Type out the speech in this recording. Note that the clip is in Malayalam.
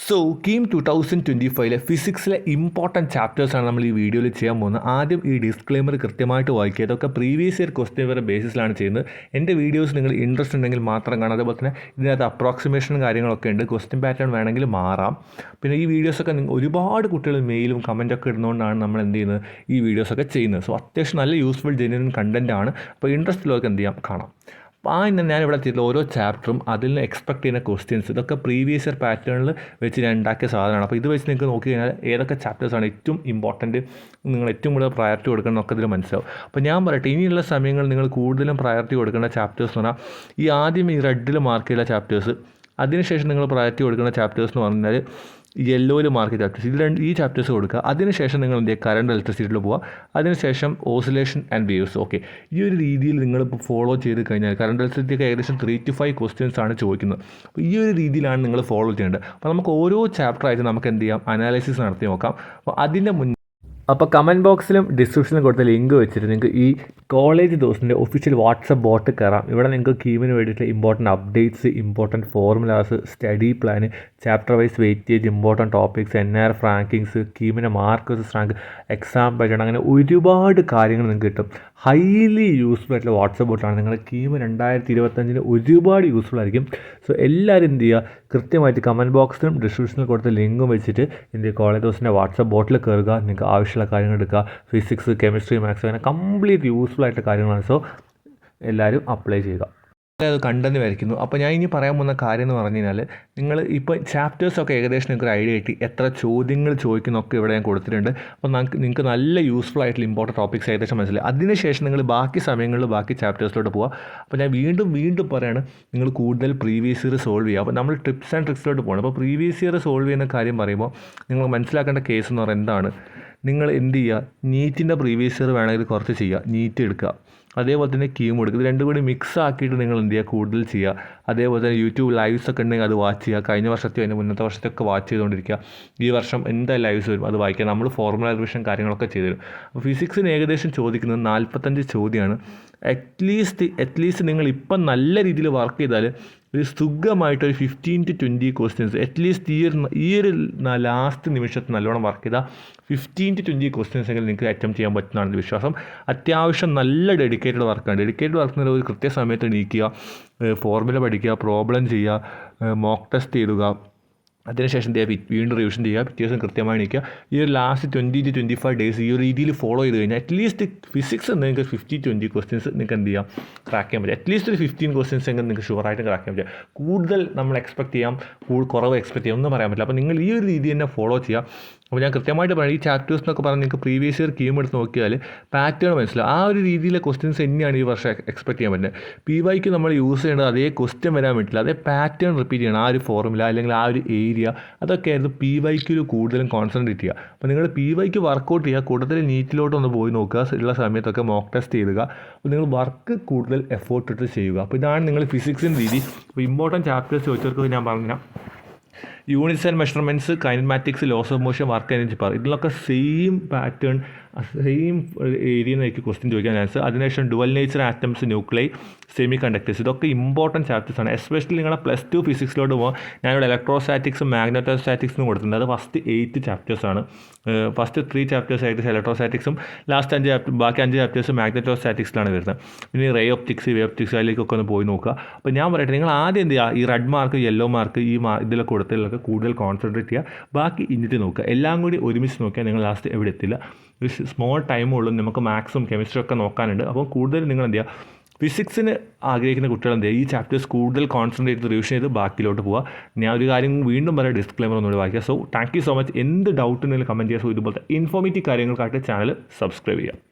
സോ കീം 2025 ഫിസിക്സിലെ ഇമ്പോർട്ടൻറ്റ് ചാപ്റ്റേഴ്സാണ് നമ്മൾ ഈ വീഡിയോയിൽ ചെയ്യാൻ പോകുന്നത്. ആദ്യം ഈ ഡിസ്ക്ലെയിമർ കൃത്യമായിട്ട് വായിക്കുക. ഇതൊക്കെ പ്രീവിയസ് ഇയർ ക്വസ്റ്റ്യൻ പേപ്പർ ബേസിസിലാണ് ചെയ്യുന്നത്. എൻ്റെ വീഡിയോസ് നിങ്ങൾ ഇൻട്രസ്റ്റ് ഉണ്ടെങ്കിൽ മാത്രം കാണാം. അതേപോലെ തന്നെ ഇതിനകത്ത് അപ്രോക്സിമേഷനും കാര്യങ്ങളൊക്കെ ഉണ്ട്. ക്വസ്റ്റ്യൻ പാറ്റേൺ വേണമെങ്കിൽ മാറാം. പിന്നെ ഈ വീഡിയോസൊക്കെ ഒരുപാട് കുട്ടികൾ മെയിലും കമൻറ്റൊക്കെ ഇടുന്നതുകൊണ്ടാണ് നമ്മൾ എന്ത് ചെയ്യുന്നത്, ഈ വീഡിയോസൊക്കെ ചെയ്യുന്നത്. സോ അത്യാവശ്യം നല്ല യൂസ്ഫുൾ ജെന്യുവൻ കണ്ടൻറ്റ് ആണ്. അപ്പോൾ ഇൻട്രസ്റ്റ് ഉള്ളവർക്ക് എന്ത് ചെയ്യാം, കാണാം. അപ്പോൾ ഞാനിവിടെ ചെയ്തിട്ടുള്ള ഓരോ ചാപ്റ്ററും അതിൽ നിന്ന് എക്സ്പെക്ട് ചെയ്യുന്ന ക്വസ്റ്റ്യൻസ് ഇതൊക്കെ പ്രീവിയസ് ഇയർ പാറ്റേണിൽ വെച്ച് ഞാൻ ഉണ്ടാക്കിയ സാധനമാണ്. അപ്പോൾ ഇത് വെച്ച് നിങ്ങൾക്ക് നോക്കി കഴിഞ്ഞാൽ ഏതൊക്കെ ചാപ്റ്റേഴ്സാണ് ഏറ്റവും ഇമ്പോർട്ടൻറ്റ്, നിങ്ങൾ ഏറ്റവും കൂടുതൽ പ്രയോറിറ്റി കൊടുക്കണം എന്നൊക്കെ ഇതിൽ മനസ്സിലാവും. അപ്പോൾ ഞാൻ പറയട്ടെ, ഇനിയുള്ള സമയങ്ങളിൽ നിങ്ങൾ കൂടുതലും പ്രയോറിറ്റി കൊടുക്കേണ്ട ചാപ്റ്റേഴ്സ് എന്ന് പറഞ്ഞാൽ ആദ്യം ഈ റെഡിൽ മാർക്ക് ചെയ്ത ചാപ്റ്റേഴ്സ്, അതിനുശേഷം നിങ്ങൾ പ്രയോറിറ്റി കൊടുക്കുന്ന ചാപ്റ്റേഴ്സ് എന്ന് പറഞ്ഞാൽ യെല്ലോയിൽ മാർക്ക് ചെയ്ത ചാപ്റ്റേഴ്സ്, ഈ ചാപ്റ്റേഴ്സ് കൊടുക്കുക. അതിനുശേഷം നിങ്ങൾ എന്ത് ചെയ്യുക, കറണ്ട് ഇലക്ട്രിസിറ്റിയിൽ പോവുക. അതിനുശേഷം ഓസിലേഷൻ ആൻഡ് വേവ്സ്. ഓക്കെ, ഈ ഒരു രീതിയിൽ നിങ്ങളിപ്പോൾ ഫോളോ ചെയ്ത് കഴിഞ്ഞാൽ കറണ്ട് ഇലക്ട്രിസിറ്റിയൊക്കെ ഏകദേശം 3 to 5 ക്വസ്റ്റ്യൻസ് ആണ് ചോദിക്കുന്നത്. അപ്പോൾ ഈ ഒരു രീതിയിലാണ് നിങ്ങൾ ഫോളോ ചെയ്യേണ്ടത്. അപ്പോൾ നമുക്ക് ഓരോ ചാപ്റ്ററായിട്ട് നമുക്ക് എന്ത് ചെയ്യാം, അനാലിസിസ് നടത്തി നോക്കാം. അപ്പോൾ അതിൻ്റെ അപ്പോൾ കമൻറ്റ് ബോക്സിലും ഡിസ്ക്രിപ്ഷനിലും കൊടുത്ത ലിങ്ക് വെച്ചിട്ട് നിങ്ങൾക്ക് ഈ കോളേജ് ദിവസത്തിൻ്റെ ഒഫീഷ്യൽ വാട്സപ്പ് ബോട്ട് കയറാം. ഇവിടെ നിങ്ങൾക്ക് കീമിന് വേണ്ടിയിട്ട് important updates, important formulas, study plan, chapter wise weightage, important topics, NRF rankings, കീമിൻ്റെ മാർക്ക് റാങ്ക്, എക്സാം പാറ്റേൺ, അങ്ങനെ ഒരുപാട് കാര്യങ്ങൾ നിങ്ങൾക്ക് കിട്ടും. ഹൈലി യൂസ്ഫുൾ ആയിട്ടുള്ള വാട്സപ്പ് ബോട്ടാണ്. നിങ്ങളുടെ കീം 2025 ഒരുപാട് യൂസ്ഫുൾ ആയിരിക്കും. സോ എല്ലാവരും എന്ത് ചെയ്യുക, കൃത്യമായിട്ട് കമൻറ്റ് ബോക്സിലും ഡിസ്ക്രിപ്ഷനിൽ കൊടുത്ത ലിങ്കും വെച്ചിട്ട് എൻ്റെ കോളേജ് ദിവസത്തിൻ്റെ വാട്സപ്പ് ബോട്ടിൽ കയറുക. നിങ്ങൾക്ക് ആവശ്യമുള്ള കാര്യങ്ങൾ എടുക്കുക. ഫിസിക്സ്, കെമിസ്ട്രി, മാത്സ്, അങ്ങനെ കംപ്ലീറ്റ് യൂസ്ഫുൾ ആയിട്ടുള്ള കാര്യങ്ങളാണ്. സോ എല്ലാവരും അപ്ലൈ ചെയ്യുക. അത് കണ്ടെന്ന് വരയ്ക്കുന്നു. അപ്പോൾ ഞാൻ ഇനി പറയാൻ പോകുന്ന കാര്യം എന്ന് പറഞ്ഞു കഴിഞ്ഞാൽ, നിങ്ങൾ ഇപ്പോൾ ചാപ്റ്റേഴ്സൊക്കെ ഏകദേശം നിങ്ങൾക്ക് ഒരു ഐഡിയ കിട്ടി, എത്ര ചോദ്യങ്ങൾ ചോദിക്കുന്നൊക്കെ ഇവിടെ ഞാൻ കൊടുത്തിട്ടുണ്ട്. അപ്പോൾ നിങ്ങൾക്ക് നല്ല യൂസ്ഫുൾ ആയിട്ടുള്ള ഇമ്പോർട്ടൻറ്റ് ടോപ്പിക്സ് ഏകദേശം മനസ്സിലായി. അതിനുശേഷം നിങ്ങൾ ബാക്കി സമയങ്ങളിൽ ബാക്കി ചാപ്റ്റേഴ്സിലോട്ട് പോവുക. അപ്പോൾ ഞാൻ വീണ്ടും പറയുകയാണ്, നിങ്ങൾ കൂടുതൽ പ്രീവിയസ് ഇയർ സോൾവ് ചെയ്യുക. അപ്പോൾ നമ്മൾ ടിപ്സ് ആൻഡ് ട്രിക്സിലോട്ട് പോകണം. അപ്പോൾ പ്രീവിയസ് ഇയർ സോൾവ് ചെയ്യുന്ന കാര്യം പറയുമ്പോൾ നിങ്ങൾ മനസ്സിലാക്കേണ്ട കേസ് എന്ന് പറയുന്നത് എന്താണ്, നിങ്ങൾ എന്ത് ചെയ്യുക, നീറ്റിൻ്റെ പ്രീവിയസ് ഇയർ വേണമെങ്കിൽ കുറച്ച് ചെയ്യുക, നീറ്റ് എടുക്കുക. അതേപോലെ തന്നെ കീം കൊടുക്കുക. ഇത് രണ്ടും കൂടി മിക്സ് ആക്കിയിട്ട് നിങ്ങൾ എന്ത് ചെയ്യുക, കൂടുതൽ ചെയ്യുക. അതേപോലെ തന്നെ യൂട്യൂബ് ലൈവ്സ് ഒക്കെ ഉണ്ടെങ്കിൽ അത് വാച്ച് ചെയ്യുക. കഴിഞ്ഞ വർഷത്തെ അതിൻ്റെ മുന്നത്തെ വർഷത്തൊക്കെ വാച്ച് ചെയ്തുകൊണ്ടിരിക്കുക. ഈ വർഷം എന്തായാലും ലൈവ്സ് വരും, അത് വായിക്കുക. നമ്മൾ ഫോർമുല റിവിഷൻ കാര്യങ്ങളൊക്കെ ചെയ്തു തരും. അപ്പോൾ ഫിസിക്സിന് ഏകദേശം ചോദിക്കുന്നത് 45 ചോദ്യമാണ്. അറ്റ്ലീസ്റ്റ് നിങ്ങൾ ഇപ്പം നല്ല രീതിയിൽ വർക്ക് ചെയ്താൽ ഒരു സുഖമായിട്ടൊരു 15 to 20 ക്വസ്റ്റ്യൻസ് അറ്റ്ലീസ്റ്റ് ഈ ഒരു ലാസ്റ്റ് നിമിഷത്തിൽ നല്ലോണം വർക്ക് ചെയ്താൽ 15 to 20 ക്വസ്റ്റ്യൻസ് എങ്കിലും നിങ്ങൾക്ക് അറ്റംപ്റ്റ് ചെയ്യാൻ പറ്റുന്നതാണ് വിശ്വാസം. അത്യാവശ്യം നല്ല ഡെഡിക്കേറ്റഡ് വർക്കാണ്. ഡെഡിക്കേറ്റഡ് വർക്ക് ഒരു കൃത്യസമയത്ത് എണീക്കുക, ഫോർമുല പഠിക്കുക, പ്രോബ്ലം ചെയ്യുക, മോക്ക് ടെസ്റ്റ് എഴുതുക. അതിനുശേഷം വീണ്ടും റിവിഷൻ ചെയ്യുക, പിറ്റേ ദിവസം കൃത്യമായി എണീക്കുക. ഈ ഒരു ലാസ്റ്റ് 20 to 25 ഡേയ്സ് ഈ ഒരു രീതിയിൽ ഫോളോ ചെയ്ത് കഴിഞ്ഞാൽ അറ്റ്ലീസ്റ്റ് ഫിസിക്സ് നിങ്ങൾക്ക് 50 to 20 ക്വസ്റ്റ്യൻസ് നിങ്ങൾക്ക് എന്ത് ചെയ്യാം, ക്രാക്ക് ചെയ്യാൻ പറ്റും. അറ്റ്ലീസ്റ്റ് ഒരു 15 ക്വസ്റ്റ്യൻസ് എങ്കിലും നിങ്ങൾക്ക് ഷുവറായിട്ട് ക്രാക്ക് ചെയ്യാൻ പറ്റും. കൂടുതൽ നമ്മൾ എക്സ്പെക്ട് ചെയ്യാം, കുറവ് എക്സ്പെക്ട് ചെയ്യാം, ഒന്നും പറയാൻ പറ്റില്ല. അപ്പോൾ നിങ്ങൾ ഈ ഒരു രീതി തന്നെ ഫോളോ ചെയ്യുക. അപ്പോൾ ഞാൻ കൃത്യമായിട്ട് പറയാം, ഈ ചാപ്റ്റേഴ്സ് എന്നൊക്കെ പറഞ്ഞാൽ നിങ്ങൾക്ക് പ്രീവിയസ് ഇയർ കീം എടുത്ത് നോക്കിയാൽ പാറ്റേൺ മനസ്സിലാവും. ആ ഒരു രീതിയിലെ ക്വസ്റ്റ്യൻസ് തന്നെയാണ് ഈ വർഷം എക്സ്പെക്ട് ചെയ്യാൻ പറ്റുന്നത്. PYQ നമ്മൾ യൂസ് ചെയ്യേണ്ടത് അതേ ക്വസ്റ്റ്യൻ വരാൻ പറ്റില്ല, അതേ പാറ്റേൺ റിപ്പീറ്റ് ചെയ്യണം. ആ ഒരു ഫോർമുല അല്ലെങ്കിൽ ആ ഒരു ഏരിയ, അതൊക്കെ ആയിരുന്നു PYQയിൽ കൂടുതലും കോൺസെൻട്രേറ്റ് ചെയ്യുക. അപ്പോൾ നിങ്ങൾ PYQ വർക്കൗട്ട് ചെയ്യുക, കൂടുതൽ നീറ്റിലോട്ടൊന്ന് പോയി നോക്കുക. ഉള്ള സമയത്തൊക്കെ മോക്ക് ടെസ്റ്റ് ചെയ്യുക. അപ്പോൾ നിങ്ങൾ വർക്ക് കൂടുതൽ എഫോർട്ട് ഇട്ട് ചെയ്യുക. അപ്പോൾ ഇതാണ് നിങ്ങൾ ഫിസിക്സിൻ്റെ രീതി. അപ്പോൾ ഇമ്പോർട്ടൻറ്റ് ചാപ്റ്റേഴ്സ് ചോദിച്ചവർക്ക് ഞാൻ പറഞ്ഞാൽ units and measurements, kinematics, laws of motion, work energy power, ഇതിലൊക്കെ സെയിം പാറ്റേൺ, സെയിം ഏരിയയിൽ നിന്നായിരിക്കും ക്വസ്റ്റ്യൻ ചോദിക്കാൻ ചാൻസ്. അതിനുശേഷം dual nature atoms, nuclei, semiconductors, ഇതൊക്കെ ഇമ്പോർട്ടൻറ്റ് ചാപ്റ്റേഴ്സാണ്. എസ്പെഷ്യലി നിങ്ങളുടെ +2 ഫിസിക്സിലോട്ട് പോകുമ്പോൾ ഞാനിവിടെ ഇലക്ട്രോസ്റ്റാറ്റിക്സും മാഗ്നറ്റോസ്റ്റാറ്റിക്സും കൊടുത്തിട്ടുണ്ട്. അത് ഫസ്റ്റ് 8 ചാപ്റ്റേഴ്സാണ്. ഫസ്റ്റ് 3 ചാപ്റ്റേഴ്സ് ആയിട്ട് ഇലക്ട്രോസ്റ്റാറ്റിക്സും, ലാസ്റ്റ് ബാക്കി 5 ചാപ്റ്റേഴ്സ് മാഗ്നറ്റോസ്റ്റാറ്റിക്സിലാണ് വരുന്നത്. പിന്നെ റേ ഒപ്റ്റിക്സ്, വേ ഒപ്റ്റിക്സ്, അതിലേക്കൊക്കെ ഒന്ന് പോയി നോക്കുക. അപ്പോൾ ഞാൻ പറയട്ടെ, നിങ്ങൾ ആദ്യം എന്ത് ചെയ്യുക, ഈ റെഡ് മാർക്ക്, യെല്ലോ മാർക്ക്, ഇതിലൊക്കെ കൊടുത്തതിലൊക്കെ കൂടുതൽ കോൺസെൻട്രേറ്റ് ചെയ്യുക. ബാക്കി ഇന്നിട്ട് നോക്കുക. എല്ലാം കൂടി ഒരുമിച്ച് നോക്കിയാൽ നിങ്ങൾ ലാസ്റ്റ് എവിടെ എത്തില്ല. ഒരു സ്മോൾ ടൈമുള്ളൂ, നമുക്ക് മാത്സും കെമിസ്ട്രി ഒക്കെ നോക്കാനുണ്ട്. അപ്പോൾ കൂടുതൽ നിങ്ങൾ എന്ത് ചെയ്യുക, ഫിസിക്സിന് ആഗ്രഹിക്കുന്ന കുട്ടികൾ എന്ത് ചെയ്യുക, ഈ ചാപ്റ്റേഴ്സ് കൂടുതൽ കോൺസെൻട്രേറ്റ് ചെയ്ത് റിവിഷൻ ചെയ്ത് ബാക്കിലോട്ട് പോവുക. ഞാൻ ഒരു കാര്യം വീണ്ടും പറയാം, ഡിസ്ക്ലെയിമർ ഒന്നുകൂടി വായിക്കുക. So thank you so much. എന്ത് ഡൗട്ട് ഉണ്ടെങ്കിലും കമൻറ്റ് ചെയ്യുക. സോ ഇതുപോലത്തെ ഇൻഫോർമേറ്റീവ് കാര്യങ്ങൾക്കായിട്ട് ചാനൽ സബ്സ്ക്രൈബ് ചെയ്യുക.